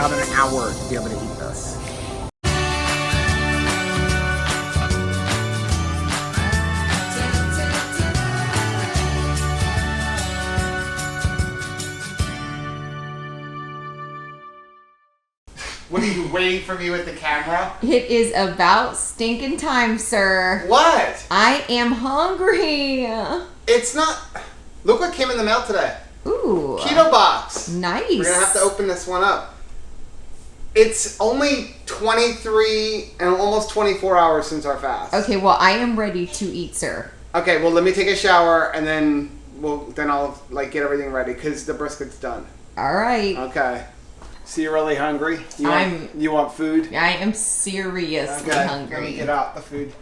about an hour to be able to eat this. What are you waiting for me with the camera? It is about stinking time, sir. What? I am hungry. It's not. Look what came in the mail today. Ooh. Keto box. Nice. We're gonna have to open this one up. It's only 23 and almost 24 hours since our fast. Okay, well, I am ready to eat, sir. Okay, well, let me take a shower and then I'll like get everything ready because the brisket's done. All right. Okay. So you're really hungry? You want food? I am seriously hungry. Let me get out the food.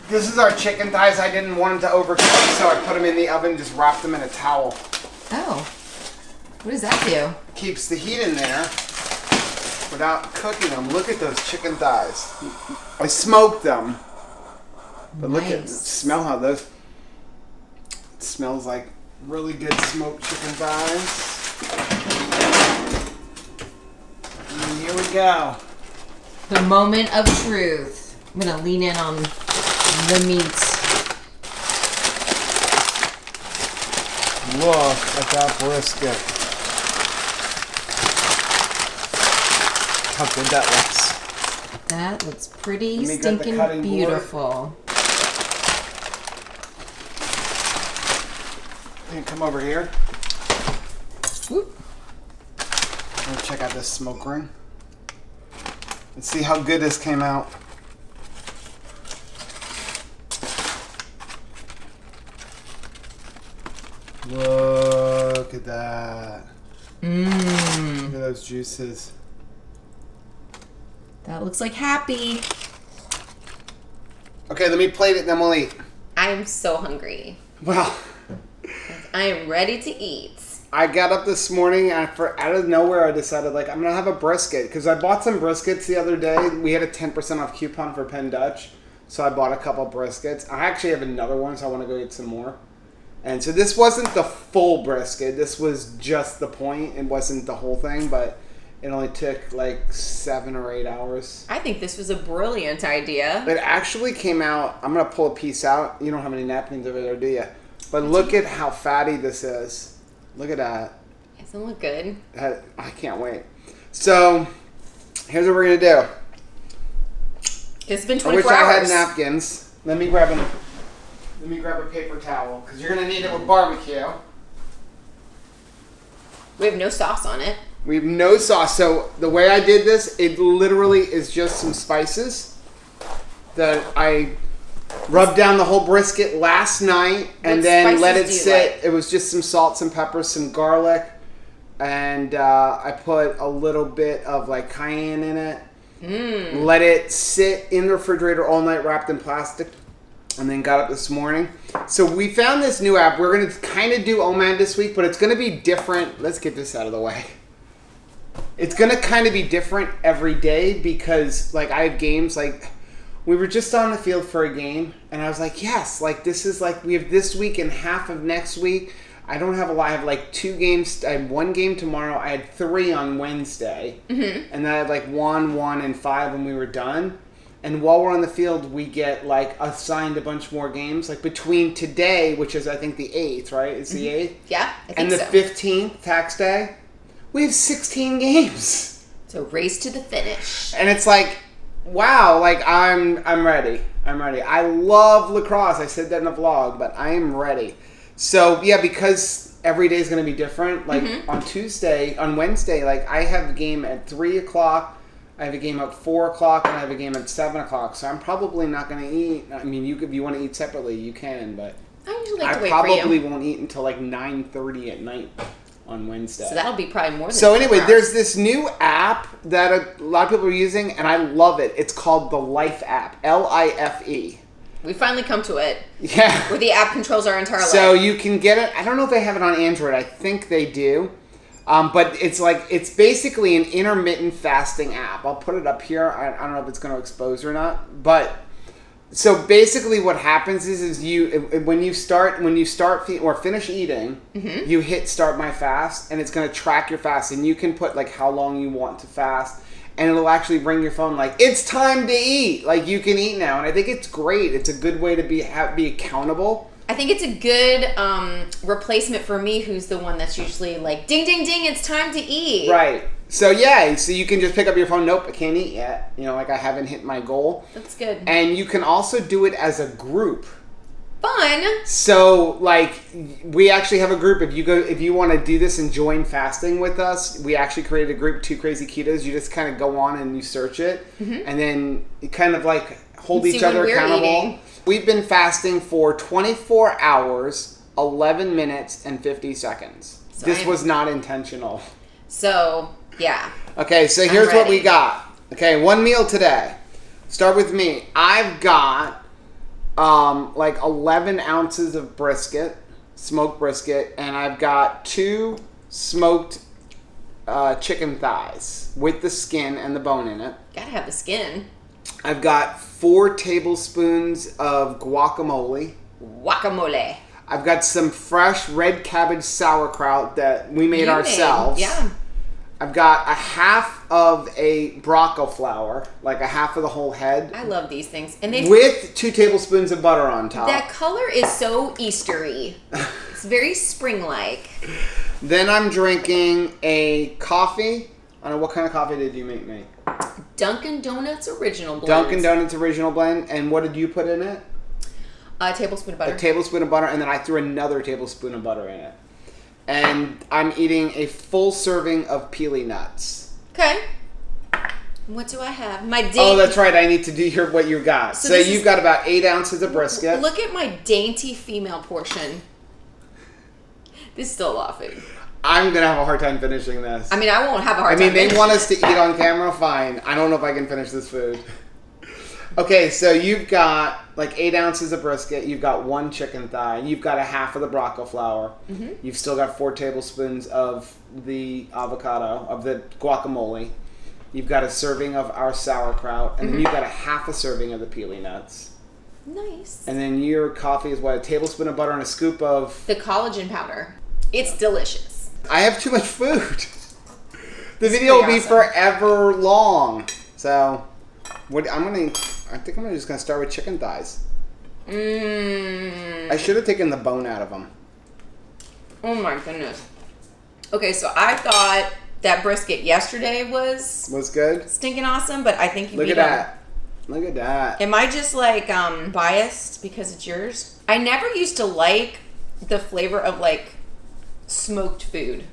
This is our chicken thighs. I didn't want them to overcook, so I put them in the oven and just wrapped them in a towel. Oh. What does that do? Keeps the heat in there without cooking them. Look at those chicken thighs. I smoked them. But look at smell how those. It smells like really good smoked chicken thighs. And here we go. The moment of truth. I'm gonna lean in on the meat. Look at that brisket. How good that looks. That looks pretty stinking beautiful. You come over here. Whoop. Let's check out this smoke ring. Let's see how good this came out. Look at that. Mmm. Look at those juices. That looks like happy. Okay, let me plate it, then we'll eat. I am so hungry. Well, I am ready to eat. I got up this morning and out of nowhere I decided like I'm gonna have a brisket because I bought some briskets the other day. We had a 10% off coupon for Penn Dutch, so I bought a couple briskets. I actually have another one, so I want to go get some more. And so this wasn't the full brisket. This was just the point. It wasn't the whole thing, but it only took like 7 or 8 hours. I think this was a brilliant idea. It actually came out. I'm gonna pull a piece out. You don't have any napkins over there, do you? But look at how fatty this is. Look at that. Doesn't look good. I can't wait. So, here's what we're going to do. It's been 24 hours. I wish hours. I had napkins. Let me grab a paper towel, because you're going to need it with barbecue. We have no sauce on it. We have no sauce. So, the way I did this, it literally is just some spices that I rubbed down the whole brisket last night and then let it sit. Like? It was just some salt, some pepper, some garlic, and I put a little bit of like cayenne in it. Let it sit in the refrigerator all night wrapped in plastic, and then got up this morning. So we found this new app. We're going to kind of do O.M.A.D this week, but it's going to be different. Let's get this out of the way. It's going to kind of be different every day because like I have games like... We were just on the field for a game, and I was like, yes, like this is like we have this week and half of next week. I don't have a lot. I have like 2 games. I have 1 game tomorrow. I had 3 on Wednesday, and then I had like 1, and 5 when we were done. And while we're on the field, we get like assigned a bunch more games. Like between today, which is I think the 8th, right? It's the 8th? Yeah, I think and the 15th, tax day, we have 16 games. So race to the finish. And it's like... Wow, like I'm ready. I'm ready. I love lacrosse. I said that in the vlog, but I am ready. So yeah, because every day is going to be different. Like on Wednesday, like I have a game at 3 o'clock. I have a game at 4 o'clock, and I have a game at 7 o'clock. So I'm probably not going to eat. I mean, if you want to eat separately, you can, but I usually like to wait for you. I probably won't eat until like 9:30 at night on Wednesday. So that'll be probably more than So anyway, there's this new app that a lot of people are using, and I love it. It's called the Life app. L-I-F-E. We finally come to it. Yeah. Where the app controls our entire life. So you can get it. I don't know if they have it on Android. I think they do. But it's basically an intermittent fasting app. I'll put it up here. I don't know if it's going to expose or not. But So basically, what happens is when you start or finish eating, you hit start my fast, and it's going to track your fast, and you can put like how long you want to fast, and it'll actually ring your phone like it's time to eat. Like you can eat now, and I think it's great. It's a good way to be accountable. I think it's a good replacement for me, who's the one that's usually like, ding, ding, ding, it's time to eat. Right. So yeah, so you can just pick up your phone. Nope, I can't eat yet. Like I haven't hit my goal. That's good. And you can also do it as a group. Fun. So like we actually have a group. If you want to do this and join fasting with us, we actually created a group, 2 Crazy Ketos. You just kind of go on and you search it, and then you kind of like hold each other accountable. Eating. We've been fasting for 24 hours, 11 minutes, and 50 seconds. So this was not intentional. So, yeah. Okay, so here's what we got. Okay, 1 meal today. Start with me. I've got like 11 ounces of brisket, smoked brisket, and I've got 2 smoked chicken thighs with the skin and the bone in it. Gotta have the skin. I've got 4 tablespoons of guacamole. Guacamole. I've got some fresh red cabbage sauerkraut that we made ourselves. Yeah. I've got a half of a Bronco flour, like a half of the whole head. I love these things. And with 2 tablespoons of butter on top. That color is so Eastery. It's very spring-like. Then I'm drinking a coffee. I don't know, what kind of coffee did you make me? Dunkin' Donuts Original Blend. Dunkin' Donuts Original Blend. And what did you put in it? A tablespoon of butter. A tablespoon of butter, and then I threw another tablespoon of butter in it. And I'm eating a full serving of peely nuts. Okay. What do I have? Oh, that's right. I need to do what you got. So you've got about 8 ounces of brisket. Look at my dainty female portion. This is still a lot of food. I'm going to have a hard time finishing this. I mean, I won't have a hard time finishing they want us to eat on camera? Fine. I don't know if I can finish this food. Okay, so you've got like 8 ounces of brisket. You've got 1 chicken thigh. You've got a half of the Bronco flour. You've still got 4 tablespoons of the avocado, of the guacamole. You've got a serving of our sauerkraut. And then you've got a half a serving of the peely nuts. Nice. And then your coffee is what? A tablespoon of butter and a scoop of... the collagen powder. It's delicious. I have too much food. The video will be forever long. So, I think I'm just going to start with chicken thighs. I should have taken the bone out of them. Oh my goodness. Okay, so I thought that brisket yesterday was good, stinking awesome, but I think you Look at that. Look at that. Am I just like biased because it's yours? I never used to like the flavor of like smoked food.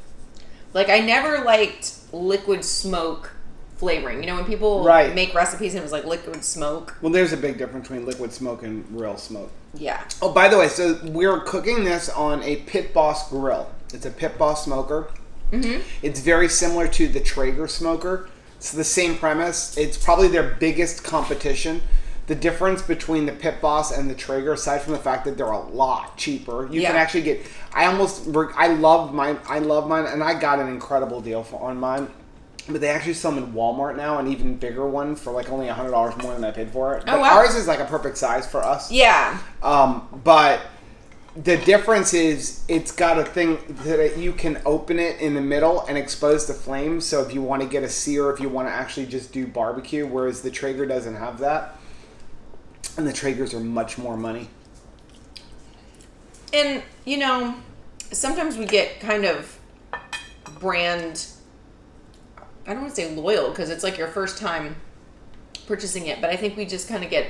Like I never liked liquid smoke flavoring. You know, when people make recipes and it was like liquid smoke. Well, there's a big difference between liquid smoke and real smoke. Yeah. Oh, by the way, so we're cooking this on a Pit Boss grill. It's a Pit Boss smoker. It's very similar to the Traeger smoker. It's the same premise. It's probably their biggest competition. The difference between the Pit Boss and the Traeger, aside from the fact that they're a lot cheaper, you can actually get. I love mine, and I got an incredible deal on mine. But they actually sell them in Walmart now, an even bigger one for like only $100 more than I paid for it. But ours is like a perfect size for us. Yeah. But the difference is it's got a thing that you can open it in the middle and expose the flame. So if you want to get a sear, if you want to actually just do barbecue, whereas the Traeger doesn't have that. And the Traegers are much more money. And, you know, sometimes we get kind of brand... I don't want to say loyal because it's like your first time purchasing it, but I think we just kind of get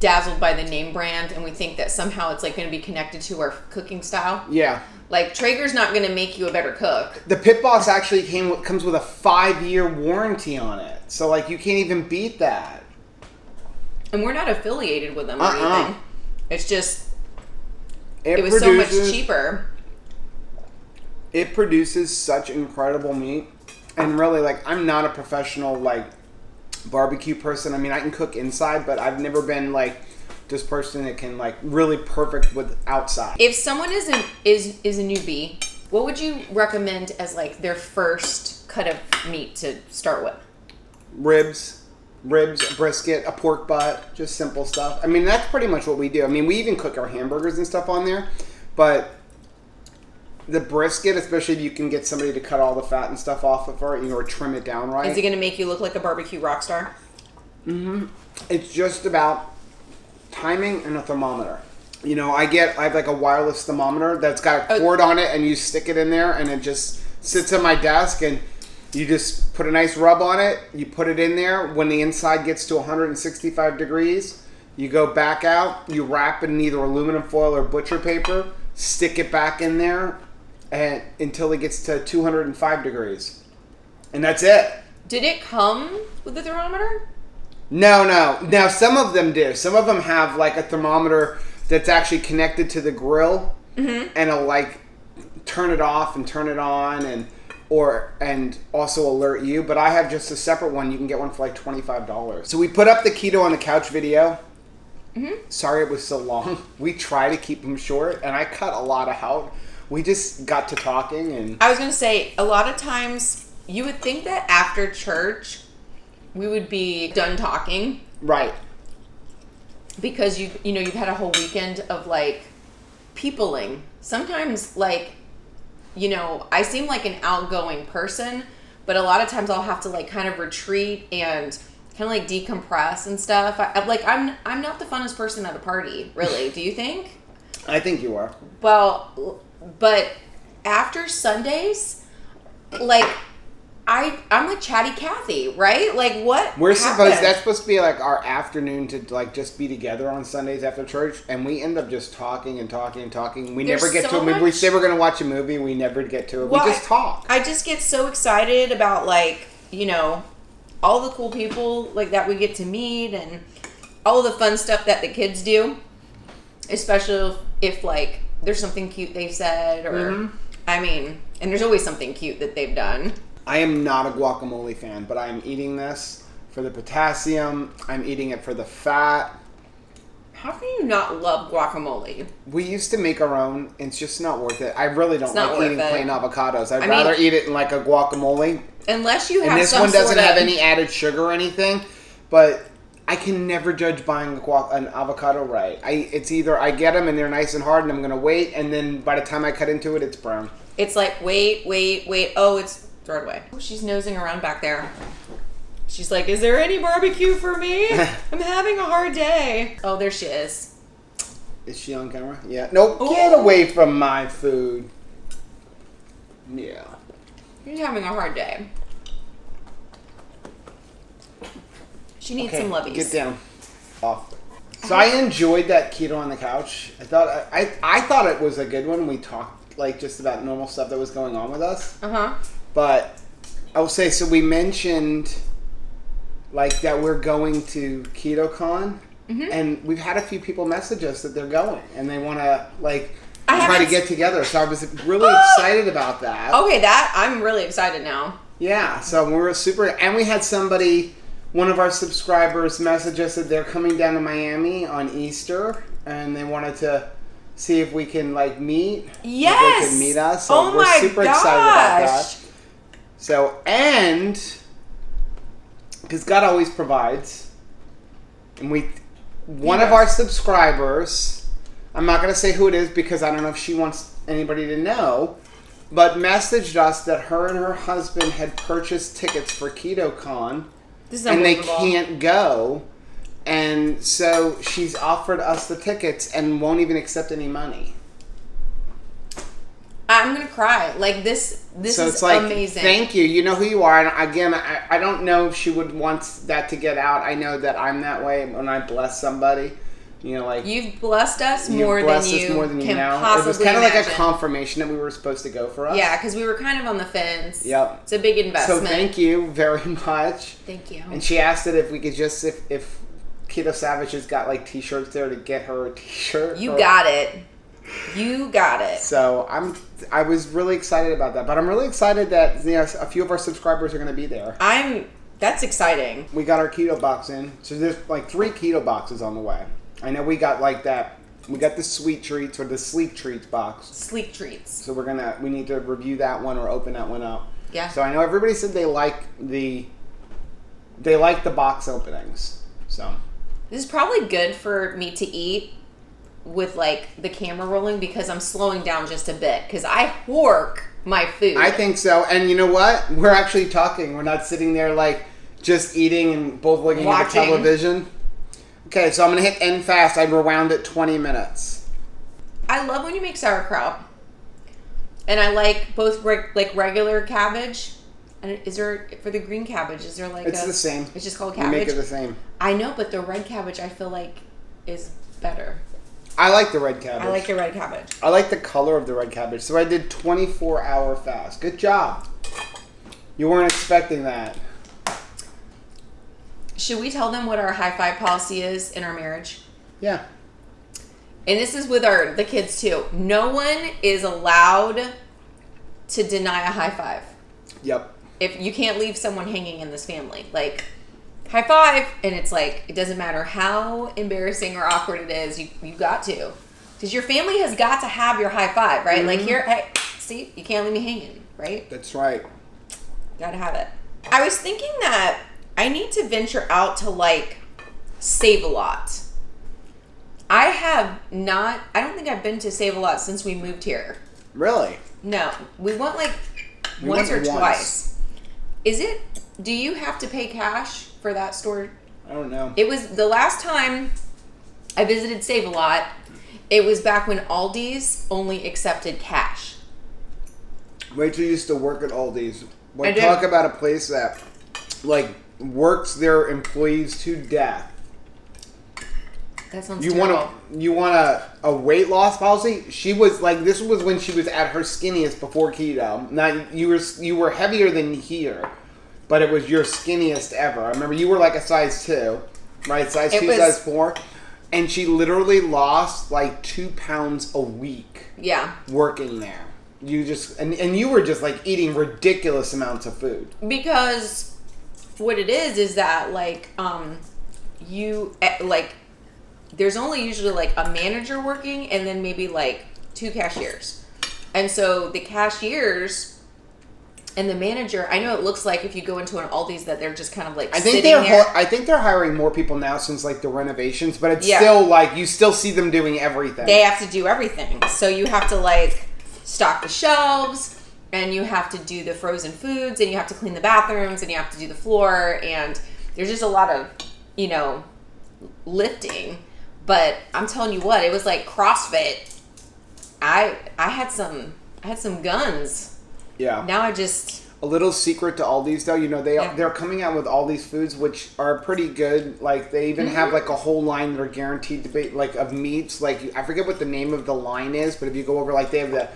dazzled by the name brand and we think that somehow it's like going to be connected to our cooking style. Yeah. Like Traeger's not going to make you a better cook. The Pit Boss actually comes with a 5-year warranty on it. So like you can't even beat that. And we're not affiliated with them or anything. It's just it was so much cheaper. It produces such incredible meat. And really, like, I'm not a professional, like, barbecue person. I mean, I can cook inside, but I've never been, like, this person that can, like, really perfect with outside. If someone is a newbie, what would you recommend as, like, their first cut of meat to start with? Ribs. ribs, a brisket, a pork butt, just simple stuff. I mean, that's pretty much what we do. I mean, we even cook our hamburgers and stuff on there, but the brisket, especially if you can get somebody to cut all the fat and stuff off of it, or trim it down right. Is it going to make you look like a barbecue rock star? Mm-hmm. It's just about timing and a thermometer. I have like a wireless thermometer that's got a cord on it, and you stick it in there, and it just sits on my desk, and you just put a nice rub on it. You put it in there. When the inside gets to 165 degrees, you go back out. You wrap it in either aluminum foil or butcher paper. Stick it back in there until it gets to 205 degrees. And that's it. Did it come with a thermometer? No. Now, some of them do. Some of them have like a thermometer that's actually connected to the grill. Mm-hmm. And it'll like turn it off and turn it on and also alert you. But I have just a separate one. You can get one for like $25. So we put up the Keto on the Couch video. Mm-hmm. Sorry it was so long. We try to keep them short, and I cut a lot out. We just got to talking, and I was going to say, a lot of times you would think that after church we would be done talking. Right. Because you've had a whole weekend of like peopling. Sometimes like, I seem like an outgoing person, but a lot of times I'll have to like kind of retreat and kind of like decompress and stuff. I'm not the funnest person at a party, really. Do you think? I think you are. Well, but after Sundays, like I'm like Chatty Cathy, right? Like what? That's supposed to be like our afternoon to like just be together on Sundays after church, and we end up just talking and talking and talking. We never get to a movie. We say we're gonna watch a movie, we never get to it. Well, we just talk. I just get so excited about like, all the cool people like that we get to meet and all the fun stuff that the kids do, especially if like there's something cute they've said or I mean, and there's always something cute that they've done. I am not a guacamole fan, but I'm eating this for the potassium. I'm eating it for the fat. How can you not love guacamole? We used to make our own. It's just not worth it. I really don't like eating plain avocados. I'd rather eat it in like a guacamole. Unless you have and this one doesn't have any added sugar or anything, but I can never judge buying an avocado right. It's either I get them and they're nice and hard and I'm going to wait, and then by the time I cut into it, it's brown. It's like, wait. Oh, throw it away. Oh, she's nosing around back there. She's like, is there any barbecue for me? I'm having a hard day. Oh, there she is. Is she on camera? Yeah. Nope. Ooh. Get away from my food. Yeah. She's having a hard day. She needs some lovies. Get down. Off. So I enjoyed that Keto on the Couch. I thought it was a good one. We talked like just about normal stuff that was going on with us. Uh-huh. But I will say, so we mentioned like that we're going to KetoCon, and we've had a few people message us that they're going and they want to like try to get together. So I was really excited about that. Okay, I'm really excited now. Yeah, so we were super, and we had one of our subscribers message us that they're coming down to Miami on Easter, and they wanted to see if we can like meet. Yes, if they could meet us. So we're super excited about that. So, and because God always provides, and one of our subscribers, I'm not going to say who it is because I don't know if she wants anybody to know, but messaged us that her and her husband had purchased tickets for KetoCon, and they can't go, and so she's offered us the tickets and won't even accept any money. I'm gonna cry. Like this so is like, amazing. Thank you. You know who you are. And again, I don't know if she would want that to get out. I know that I'm that way when I bless somebody. Like you've blessed us more than you can possibly It was kind of like a confirmation that we were supposed to go for us. Yeah, because we were kind of on the fence. Yep. It's a big investment. So thank you very much. Thank you. And she asked it if we could just if Keto Savage has got like t-shirts there to get her a t-shirt. You got it. You got it. So I was really excited about that, but I'm really excited that a few of our subscribers are going to be there. That's exciting. We got our keto box in, so there's like 3 keto boxes on the way. I know we got like that. We got the sweet treats or the sleek treats box. Sleek treats. So we need to review that one or open that one up. Yeah. So I know everybody said they like they like the box openings. So this is probably good for me to eat with like the camera rolling because I'm slowing down just a bit because I hork my food. I think so. And you know what? We're actually talking. We're not sitting there like just eating and both looking at the television. Okay, so I'm going to hit end fast. I rewound it 20 minutes. I love when you make sauerkraut. And I like both like regular cabbage. And is there, for the green cabbage, is there like it's the same. It's just called cabbage? You make it the same. I know, but the red cabbage I feel like is better. I like the red cabbage. I like the red cabbage. I like the color of the red cabbage. So I did 24-hour fast. Good job. You weren't expecting that. Should we tell them what our high five policy is in our marriage? Yeah. And this is with the kids too. No one is allowed to deny a high five. Yep. If you can't leave someone hanging in this family, like high five, and it's like it doesn't matter how embarrassing or awkward it is, you got to, because your family has got to have your high five, right? Mm-hmm. Like here, hey, see, you can't leave me hanging, right? That's right. Got to have it. I was thinking that I need to venture out to like Save a Lot. I don't think I've been to Save a Lot since we moved here. Really? No, we went like once or twice. Do you have to pay cash for that store? I don't know. It was the last time I visited Save a Lot. It was back when Aldi's only accepted cash. Rachel used to work at Aldi's. Talk about a place that like works their employees to death. That sounds terrible. You want a weight loss policy? She was like, this was when she was at her skinniest before keto. Now you were heavier than here, but it was your skinniest ever. I remember you were like a size 2, right? Size 2, size 4, and she literally lost like 2 pounds a week. Yeah, working there. You just and you were just like eating ridiculous amounts of food because what it is that like there's only usually like a manager working and then maybe like 2 cashiers. And so the cashiers and the manager, I know it looks like if you go into an Aldi's that they're just kind of like sitting there. I think they're hiring more people now since like the renovations, but it's still like you still see them doing everything. They have to do everything. So you have to like stock the shelves and you have to do the frozen foods and you have to clean the bathrooms and you have to do the floor and there's just a lot of, lifting. But I'm telling you what, it was like CrossFit. I had some guns. Yeah. Now I just... A little secret to Aldi's though, they're coming out with all these foods which are pretty good. Like they even have like a whole line that are guaranteed to be like of meats. Like I forget what the name of the line is, but if you go over like they have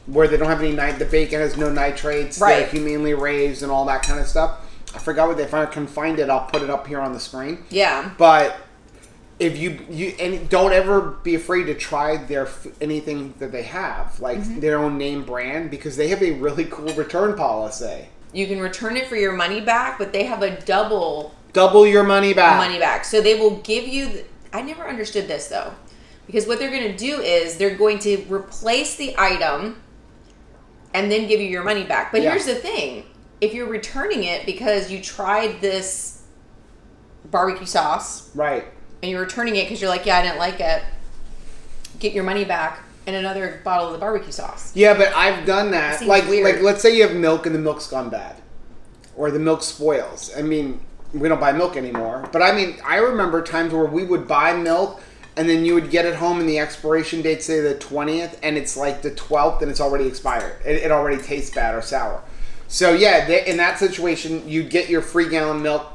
where they don't have any the bacon has no nitrates, right. They're humanely raised and all that kind of stuff. I forgot what if I can find it, I'll put it up here on the screen. Yeah. But if you and don't ever be afraid to try anything that they have, like their own name brand, because they have a really cool return policy. You can return it for your money back, but they have a double your money back. So they will give you. I never understood this though, because what they're going to do is they're going to replace the item and then give you your money back. But here's the thing: if you're returning it because you tried this barbecue sauce, right? And you're returning it because you're like, I didn't like it, get your money back and another bottle of the barbecue sauce. Yeah, but I've done that. Like weird. Let's say you have milk and the milk's gone bad. Or the milk spoils. I mean, we don't buy milk anymore. But I mean, I remember times where we would buy milk and then you would get it home and the expiration date, say the 20th, and it's like the 12th and it's already expired. It already tastes bad or sour. So yeah, in that situation, you'd get your free gallon milk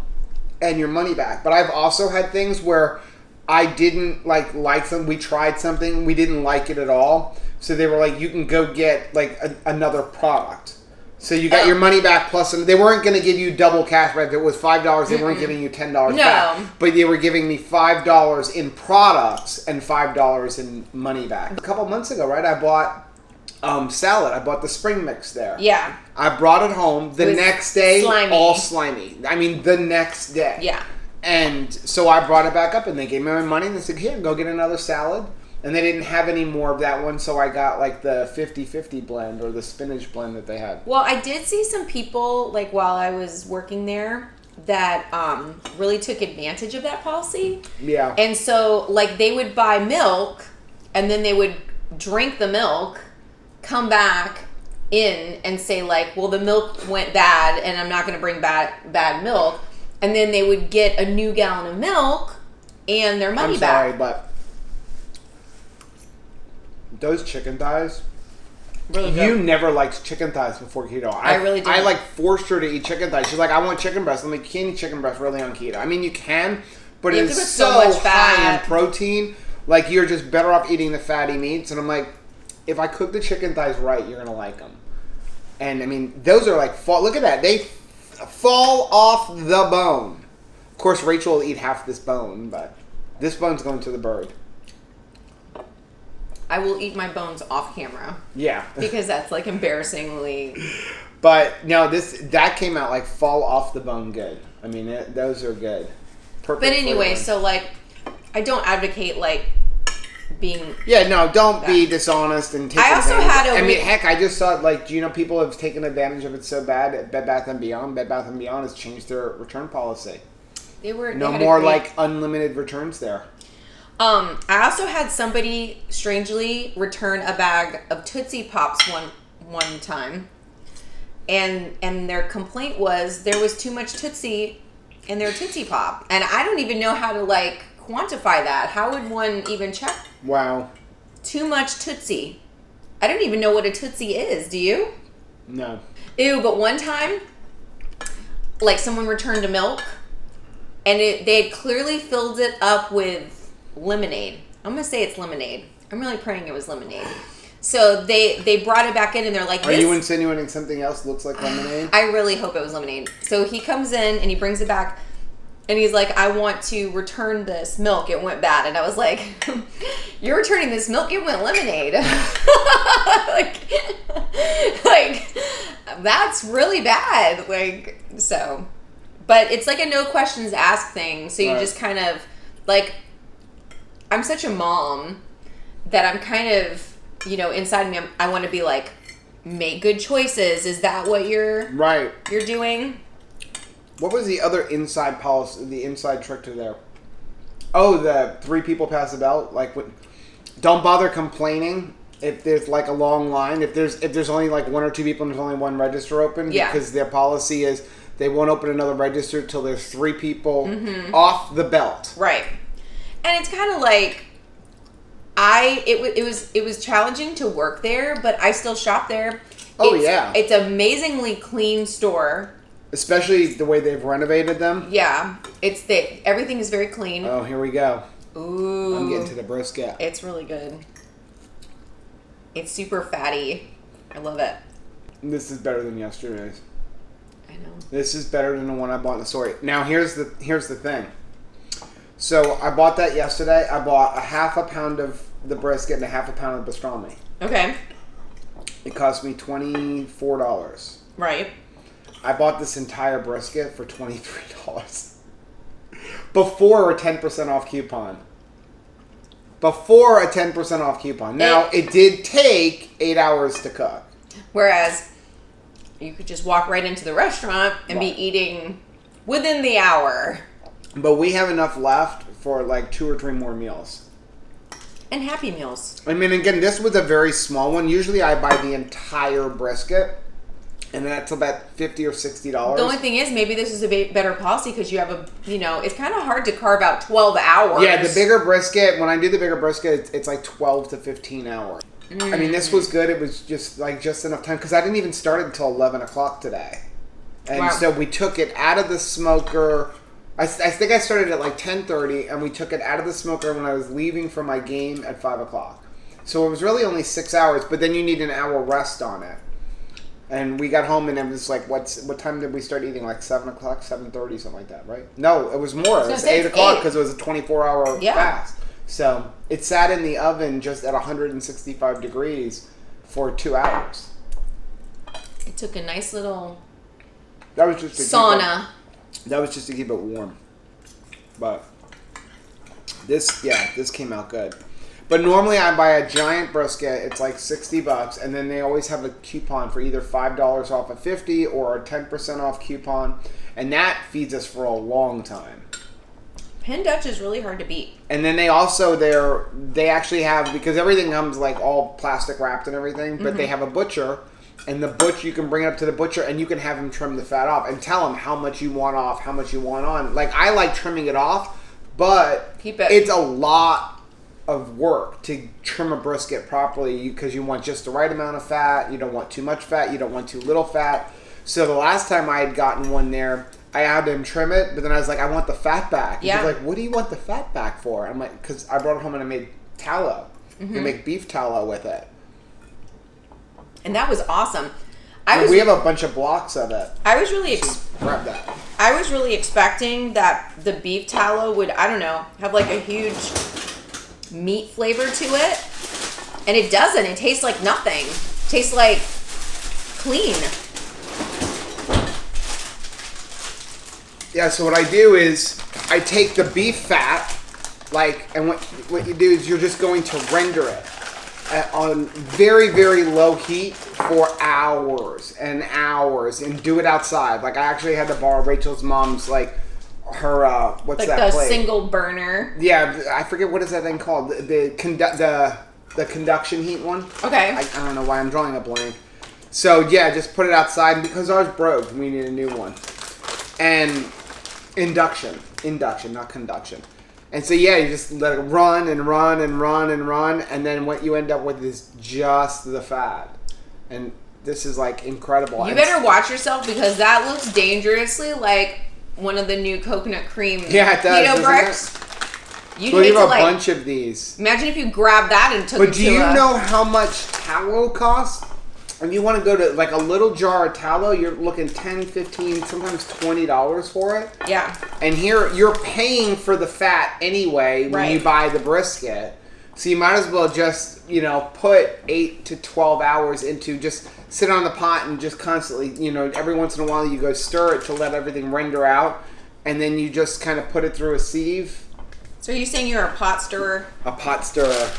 and your money back. But I've also had things where I didn't like something. We tried something, we didn't like it at all. So they were like, you can go get like another product. So you got your money back plus some. They weren't going to give you double cash back. If it was $5, they weren't giving you $10 back. But they were giving me $5 in products and $5 in money back. A couple months ago, right? I bought salad. I bought the spring mix there. Yeah. I brought it home. The next day, slimy. all slimy. I mean, the next day. Yeah. And so I brought it back up, and they gave me my money, and they said, here, go get another salad. And they didn't have any more of that one, so I got like the 50-50 blend or the spinach blend that they had. Well, I did see some people, like while I was working there, that really took advantage of that policy. Yeah. And so, like, they would buy milk, and then they would drink the milk, come back in and say, like, well, the milk went bad, and I'm not going to bring bad milk. And then they would get a new gallon of milk and their money back. I'm sorry, but those chicken thighs... Really good. You never liked chicken thighs before keto. I really did. I like forced her to eat chicken thighs. She's like, I want chicken breast. I'm like, you can't eat chicken breast really on keto. I mean, you can, but You have it's to put so so much high fat. in protein. Like, you're just better off eating the fatty meats. And I'm like, if I cook the chicken thighs right, you're gonna like them. And I mean, those are like look at that. They fall off the bone. Of course, Rachel will eat half this bone, but this bone's going to the bird. I will eat my bones off camera. Yeah. Because that's like embarrassingly... But no, that came out like fall off the bone good. I mean, those are good. Perfect. But anyway, flavor. so like, I don't advocate like being... Yeah, no, don't be dishonest and take I also advantage. had I mean, heck, I just saw like, do you know people have taken advantage of it so bad at Bed Bath & Beyond? Bed Bath & Beyond has changed their return policy. They no more like unlimited returns there. I also had somebody strangely return a bag of Tootsie Pops one time, and their complaint was there was too much Tootsie in their Tootsie Pop, and I don't even know how to like quantify that. How would one even check? Wow. Too much Tootsie. I don't even know what a Tootsie is. Do you? No. Ew. But one time, like someone returned a milk, and they had clearly filled it up with lemonade. I'm gonna say it's lemonade. I'm really praying it was lemonade. So they brought it back in and they're like, Are you insinuating something else looks like lemonade? I really hope it was lemonade. So he comes in and he brings it back and he's like, I want to return this milk. It went bad. And I was like, you're returning this milk? It went lemonade. like that's really bad. Like, so, but it's like a no questions asked thing. So you just kind of like, I'm such a mom that I'm kind of, inside me, I want to be like, make good choices. Is that what you're doing? What was the other inside policy, the inside trick to there? Oh, the 3 people pass the belt. Like, don't bother complaining if there's like a long line. If there's only like 1 or 2 people and there's only 1 register open, because their policy is they won't open another register till there's 3 people off the belt. Right. And it's kind of like it was challenging to work there, but I still shop there. It's an amazingly clean store, especially the way they've renovated them. Yeah, everything is very clean. Oh, here we go. Ooh, I'm getting to the brisket. It's really good. It's super fatty. I love it. This is better than yesterday's. I know. This is better than the one I bought in the store. Now here's the thing. So I bought that yesterday. I bought a half a pound of the brisket and a half a pound of pastrami. Okay. It cost me $24. Right. I bought this entire brisket for $23. Before a 10% off coupon. Now, it did take 8 hours to cook. Whereas you could just walk right into the restaurant and be eating within the hour. But we have enough left for like 2 or 3 more meals. And Happy Meals. I mean, again, this was a very small one. Usually I buy the entire brisket, and that's about $50 or $60. The only thing is, maybe this is a better policy because you have it's kind of hard to carve out 12 hours. Yeah, the bigger brisket, when I do the bigger brisket, it's like 12 to 15 hours. I mean, this was good. It was just enough time because I didn't even start it until 11 o'clock today. And so we took it out of the smoker. I think I started at like 10:30, and we took it out of the smoker when I was leaving for my game at 5 o'clock. So it was really only 6 hours, but then you need an hour rest on it. And we got home, and it was like, what time did we start eating? Like 7 o'clock, 7:30, something like that, right? No, it was more. It was 8 o'clock because it was a 24-hour fast. So it sat in the oven just at 165 degrees for 2 hours. It took a nice little that was just sauna. That was just to keep it warm. But this came out good. But normally I buy a giant brisket. It's like $60, and then they always have a coupon for either $5 off of 50 or a 10% off coupon, and that feeds us for a long time. Penn Dutch is really hard to beat. And then they also they actually have, because everything comes like all plastic wrapped and everything, but they have a butcher, and the butcher, you can bring it up to the butcher and you can have him trim the fat off and tell him how much you want off, how much you want on. Like, I like trimming it off, but it's a lot of work to trim a brisket properly because you want just the right amount of fat. You don't want too much fat. You don't want too little fat. So the last time I had gotten one there, I had him trim it, but then I was like, I want the fat back. Yeah. He's like, what do you want the fat back for? I'm like, because I brought it home and I made tallow. You make beef tallow with it. And that was awesome. We have a bunch of blocks of it. I was really grab that. I was really expecting that the beef tallow would, I don't know, have like a huge meat flavor to it. And it doesn't. It tastes like nothing. It tastes like clean. Yeah, so what I do is I take the beef fat, and what you do is you're just going to render it on very, very low heat for hours and hours, and do it outside. Like, I actually had to borrow Rachel's mom's, her, what's like that the plate? single burner. Yeah, I forget, what is that thing called? The conduction heat one? Okay. I don't know why I'm drawing a blank. So, yeah, just put it outside, because ours broke. We need a new one. And induction, not conduction. And so, yeah, you just let it run and run and run and run, and then what you end up with is just the fat. And this is, incredible. You better watch yourself, because that looks dangerously like one of the new coconut cream keto bricks. You have a bunch of these. Imagine if you grabbed that and took it to But do you know how much tallow costs? If you want to go to, a little jar of tallow, you're looking $10, $15, sometimes $20 for it. Yeah. And here, you're paying for the fat anyway when you buy the brisket. So you might as well just, put 8 to 12 hours into, just sit on the pot and just constantly, every once in a while you go stir it to let everything render out. And then you just kind of put it through a sieve. So are you saying you're a pot stirrer? A pot stirrer.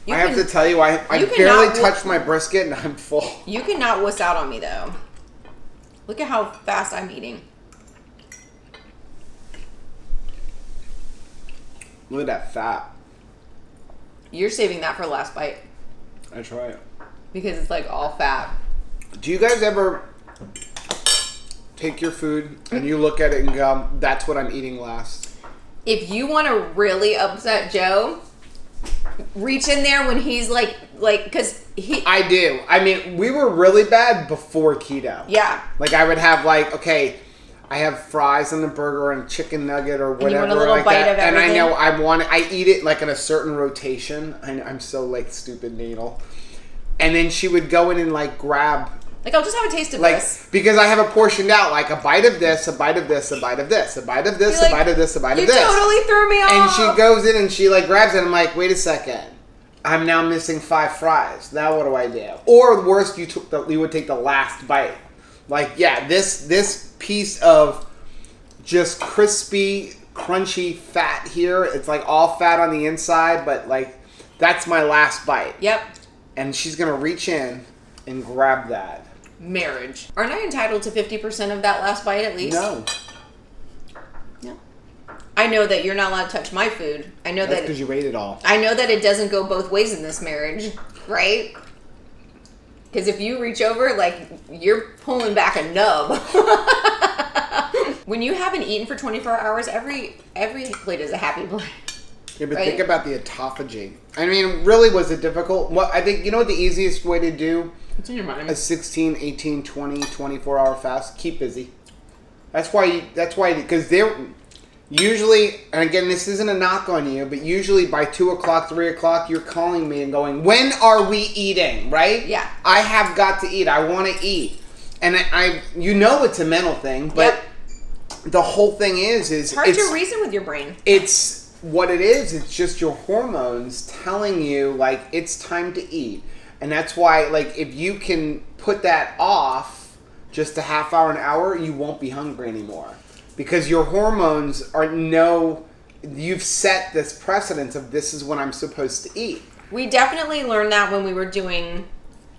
I have to tell you, I barely touched my brisket and I'm full. You cannot wuss out on me, though. Look at how fast I'm eating. Look at that fat. You're saving that for last bite. I try it. Because it's all fat. Do you guys ever take your food and you look at it and go, that's what I'm eating last? If you want to really upset Joe, reach in there when he's because he... I do. I mean, we were really bad before keto. Yeah. I would have okay, I have fries on the burger and chicken nugget or whatever. And you want a little bite of everything. And I know I eat it in a certain rotation. I'm so stupid Needle. And then she would go in and grab... I'll just have a taste of this. Because I have it portioned out, a bite of this, a bite of this, a bite of this, a bite of this, a bite of this, a bite of this. You totally threw me off. And she goes in and she grabs it. And I'm like, wait a second. I'm now missing 5 fries. Now what do I do? Or worst, you would take the last bite. This piece of just crispy, crunchy fat here. It's all fat on the inside, but that's my last bite. Yep. And she's gonna reach in and grab that. Marriage. Aren't I entitled to 50% of that last bite at least? No. No. I know that you're not allowed to touch my food. I know That's because you ate it all. I know that it doesn't go both ways in this marriage, right? Because if you reach over, you're pulling back a nub. When you haven't eaten for 24 hours, every plate is a happy plate. Yeah, but think about the autophagy. I mean, really, was it difficult? Well, I think, what the easiest way to do What's in your mind? a 16, 18, 20, 24-hour fast? Keep busy. That's why, because they're usually, and again, this isn't a knock on you, but usually by 2 o'clock, 3 o'clock, you're calling me and going, when are we eating, right? Yeah. I have got to eat. I want to eat. And it's a mental thing, but the whole thing is it's hard to reason with your brain. It's what it is. It's just your hormones telling you, it's time to eat. And that's why, if you can put that off just a half hour, an hour, you won't be hungry anymore. Because your hormones you've set this precedence of this is when I'm supposed to eat. We definitely learned that when we were doing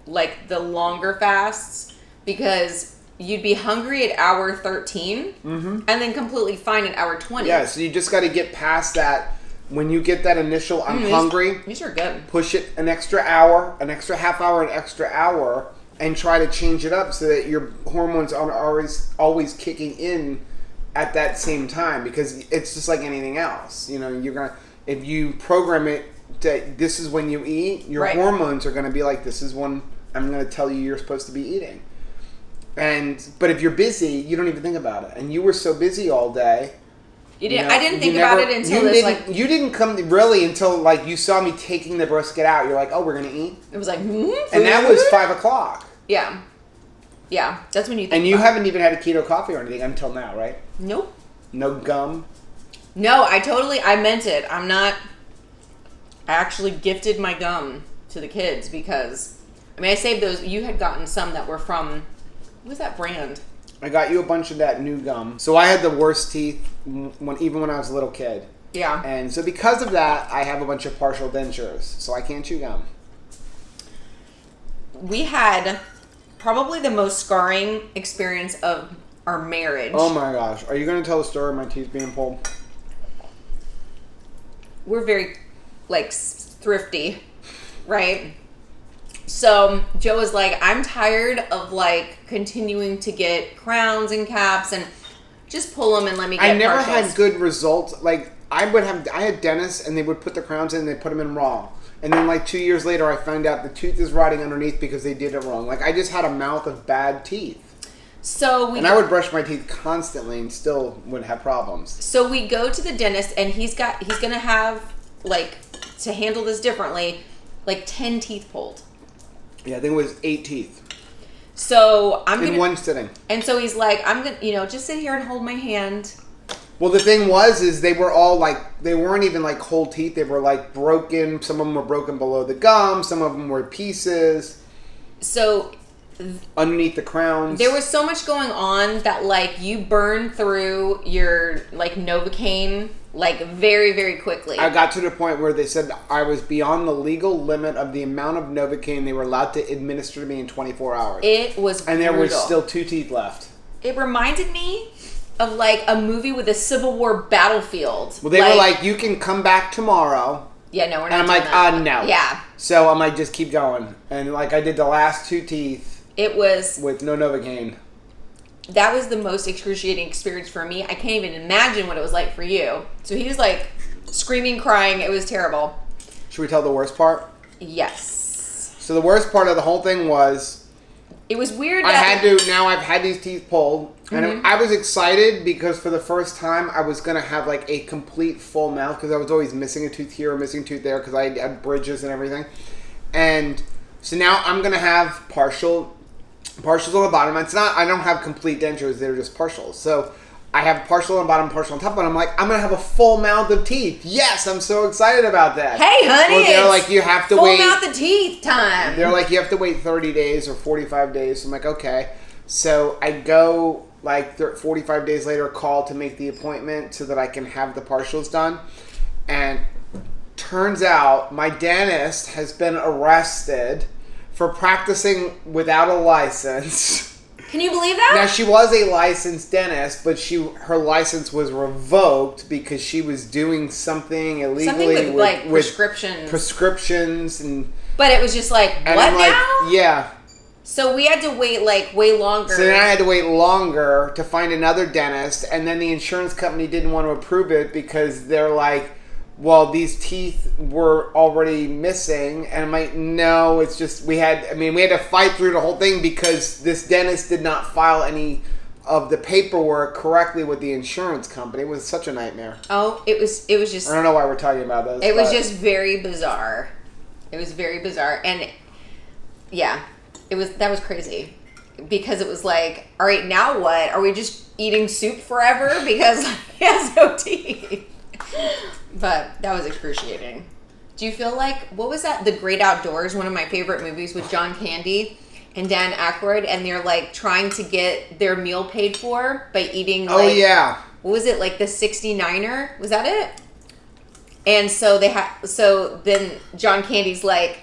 like the longer fasts, because you'd be hungry at hour 13 and then completely fine at hour 20. Yeah, so you just got to get past that. When you get that initial I'm hungry, these are good. Push it an extra hour, an extra half hour, an extra hour, and try to change it up so that your hormones are always kicking in at that same time, because it's just like anything else. You know, if you program it that this is when you eat, your hormones are going to be like, this is when I'm going to tell you you're supposed to be eating. But if you're busy, you don't even think about it. And you were so busy all day. I didn't think about it until you didn't come really until like you saw me taking the brisket out. You're like, oh, we're going to eat. It was like, and that was 5 o'clock. Yeah. Yeah, that's when you think And you haven't even had a keto coffee or anything until now, right? Nope. No gum? No, I meant it. I actually gifted my gum to the kids because, I saved those. You had gotten some that were from, what was that brand? I got you a bunch of that new gum. So I had the worst teeth even when I was a little kid. Yeah. And so because of that, I have a bunch of partial dentures. So I can't chew gum. We had probably the most scarring experience of our marriage. Oh my gosh. Are you going to tell the story of my teeth being pulled? We're very, thrifty, right? So Joe was like, I'm tired of, continuing to get crowns and caps and just pull them and let me get I never partials. had good results. I had dentists and they would put the crowns in and they put them in wrong. And then 2 years later, I found out the tooth is rotting underneath because they did it wrong. I just had a mouth of bad teeth. And I would brush my teeth constantly and still would have problems. So we go to the dentist and he's going to have, to handle this differently, 10 teeth pulled. Yeah, I think it was 8 teeth. So in one sitting. And so he's like, I'm going to, just sit here and hold my hand. Well, the thing is they were all they weren't even whole teeth. They were broken. Some of them were broken below the gum. Some of them were pieces. So underneath the crowns. There was so much going on that you burn through your Novocaine very, very quickly. I got to the point where they said I was beyond the legal limit of the amount of Novocaine they were allowed to administer to me in 24 hours. It was And there brutal. was still 2 teeth left. It reminded me of a movie with a Civil War battlefield. Well, they were like, you can come back tomorrow. Yeah, no, we're not. And I'm like, that. no. Yeah. So I'm like, just keep going. And I did the last 2 teeth. It was with no Novocaine. That was the most excruciating experience for me. I can't even imagine what it was like for you. So he was screaming, crying. It was terrible. Should we tell the worst part? Yes. So the worst part of the whole thing was, it was weird. Now I've had these teeth pulled. And I was excited because for the first time I was going to have a complete full mouth because I was always missing a tooth here or missing a tooth there because I had bridges and everything. And so now I'm going to have partials on the bottom. I don't have complete dentures, they're just partials. So I have partial on the bottom, partial on top, but I'm like, I'm going to have a full mouth of teeth. Yes, I'm so excited about that. Hey, honey, well, they're like, you have to wait. Full mouth of teeth time. They're like, you have to wait 30 days or 45 days. So I'm like, okay. So I go 45 days later, call to make the appointment so that I can have the partials done. And turns out my dentist has been arrested for practicing without a license. Can you believe that? Now, she was a licensed dentist, but her license was revoked because she was doing something illegally with prescriptions. Prescriptions and. But it was just what now? Yeah. So we had to wait way longer. So then I had to wait longer to find another dentist, and then the insurance company didn't want to approve it because they're like, well, these teeth were already missing. And I'm like, no, it's just, we had to fight through the whole thing because this dentist did not file any of the paperwork correctly with the insurance company. It was such a nightmare. Oh, it was just... I don't know why we're talking about this. It was just very bizarre. It was very bizarre. And yeah, that was crazy. Because it was all right, now what? Are we just eating soup forever? Because he has no teeth. But that was excruciating. Do you feel what was that? The Great Outdoors, one of my favorite movies with John Candy and Dan Aykroyd, and they're trying to get their meal paid for by eating oh yeah. What was it, the 69er? Was that it? And so then John Candy's like,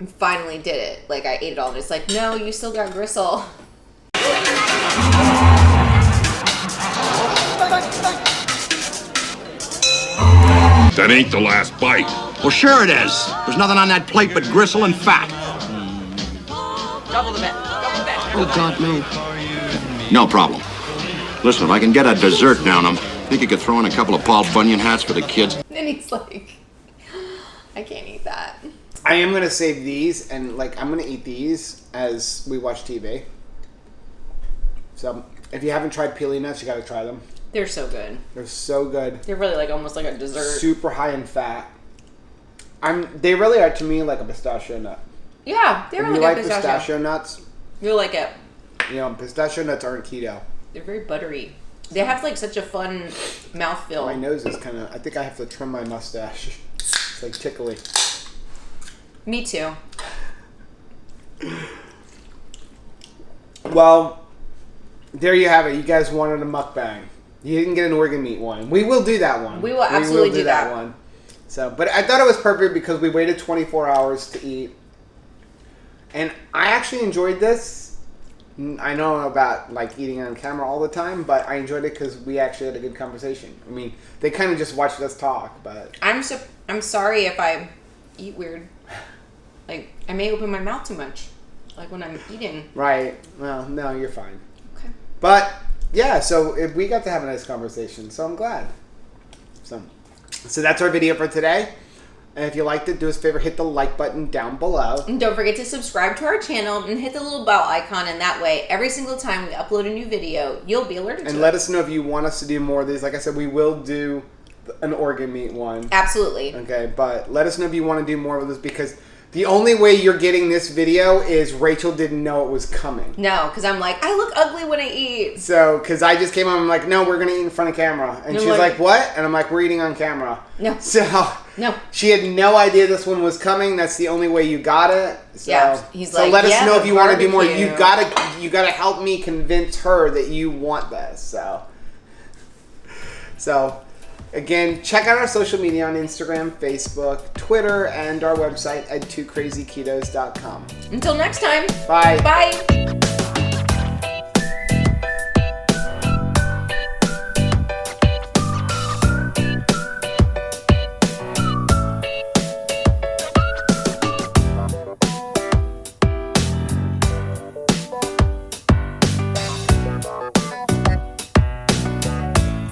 I finally did it. Like, I ate it all. And it's like, no, you still got gristle. That ain't the last bite. Well, sure it is. There's nothing on that plate but gristle and fat. Double the bet. Double the bet. Oh, God, no. No problem. Listen, if I can get a dessert down them, think you could throw in a couple of Paul Bunyan hats for the kids? And he's like, I can't eat that. I am gonna save these, and like I'm gonna eat these as we watch TV. So if you haven't tried peely nuts, you gotta try them. They're so good. They're so good. They're really like almost like a dessert. Super high in fat. They really are to me like a pistachio nut. Yeah, they're If really you like like pistachio nuts, you'll like it. you know pistachio nuts aren't keto. They're very buttery. They have like such a fun mouthfeel. My nose is kind of. I think I have to trim my mustache. It's like tickly. Me too. Well, there you have it. You guys wanted a mukbang. You didn't get an organ meat one. We will do that one. We will absolutely do that one. So, but I thought it was perfect because we waited 24 hours to eat, and I actually enjoyed this. I know about like eating on camera all the time, but I enjoyed it because we actually had a good conversation. I mean, they kind of just watched us talk, but I'm sorry if I eat weird. Like, I may open my mouth too much, like when I'm eating. right. Well, no, you're fine. Okay. But yeah, so we got to have a nice conversation, so I'm glad. So that's our video for today. And if you liked it, do us a favor, hit the like button down below. And don't forget to subscribe to our channel and hit the little bell icon, and that way, every single time we upload a new video, you'll be alerted to it. And let us know if you want us to do more of these. Like I said, we will do an organ meat one. Absolutely. Okay, but let us know if you want to do more of this, because the only way you're getting this video is Rachel didn't know it was coming. No, because I'm like, I look ugly when I eat. So, because I just came on, I'm like, no, we're going to eat in front of camera. And she's like, what? And I'm like, we're eating on camera. No. So, no. She had no idea this one was coming. That's the only way you got it. So, yeah. He's like, let us know if you want to do more. barbecue. You gotta help me convince her that you want this. So again, check out our social media on Instagram, Facebook, Twitter, and our website at twocrazyketos.com. Until next time. Bye. Bye.